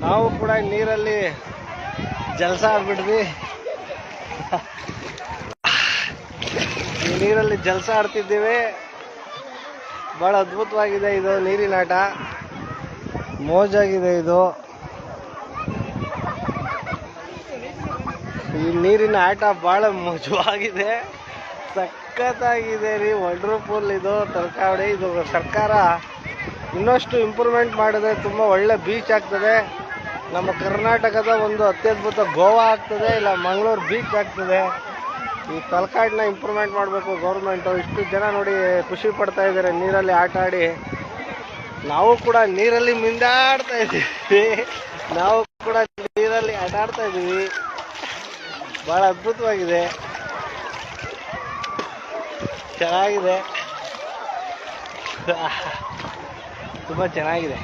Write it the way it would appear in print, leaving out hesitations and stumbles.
ನಾವು ಕೂಡ ನೀರಲ್ಲಿ ಜಲಸ ಆಡ್ಬಿಟ್ವಿ. ಈ ನೀರಲ್ಲಿ ಜಲಸ ಆಡ್ತಿದ್ದೀವಿ. ಭಾಳ ಅದ್ಭುತವಾಗಿದೆ ಇದು ನೀರಿನ ಆಟ, ಮೋಜಾಗಿದೆ ಇದು. ಈ ನೀರಿನ ಆಟ ಭಾಳ ಮಜವಾಗಿದೆ, ಸಖತ್ತಾಗಿದೆ ರೀ. ವಂಡರ್ಫುಲ್ ಇದು ತಲಕಾವೇರಿ. ಇದು ಸರ್ಕಾರ ಇನ್ನಷ್ಟು ಇಂಪ್ರೂವ್ಮೆಂಟ್ ಮಾಡಿದ್ರೆ ತುಂಬ ಒಳ್ಳೆ ಬೀಚ್ ಆಗ್ತದೆ. ನಮ್ಮ ಕರ್ನಾಟಕದ ಒಂದು ಅತ್ಯದ್ಭುತ ಗೋವಾ ಆಗ್ತದೆ, ಇಲ್ಲ ಮಂಗಳೂರು ಬೀಚ್ ಆಗ್ತದೆ. ಈ ತಲಕಾಡನ್ನ ಇಂಪ್ರೂವ್ಮೆಂಟ್ ಮಾಡಬೇಕು ಗೌರ್ಮೆಂಟು. ಇಷ್ಟು ಜನ ನೋಡಿ ಖುಷಿ ಪಡ್ತಾ ಇದ್ದಾರೆ ನೀರಲ್ಲಿ ಆಟ ಆಡಿ. ನಾವು ಕೂಡ ನೀರಲ್ಲಿ ಮಿಂದಾಡ್ತಾ ಇದ್ದೀವಿ, ನಾವು ಕೂಡ ನೀರಲ್ಲಿ ಆಟ ಆಡ್ತಾ ಇದ್ದೀವಿ. ಭಾಳ ಅದ್ಭುತವಾಗಿದೆ, ಚೆನ್ನಾಗಿದೆ, ತುಂಬ ಚೆನ್ನಾಗಿದೆ.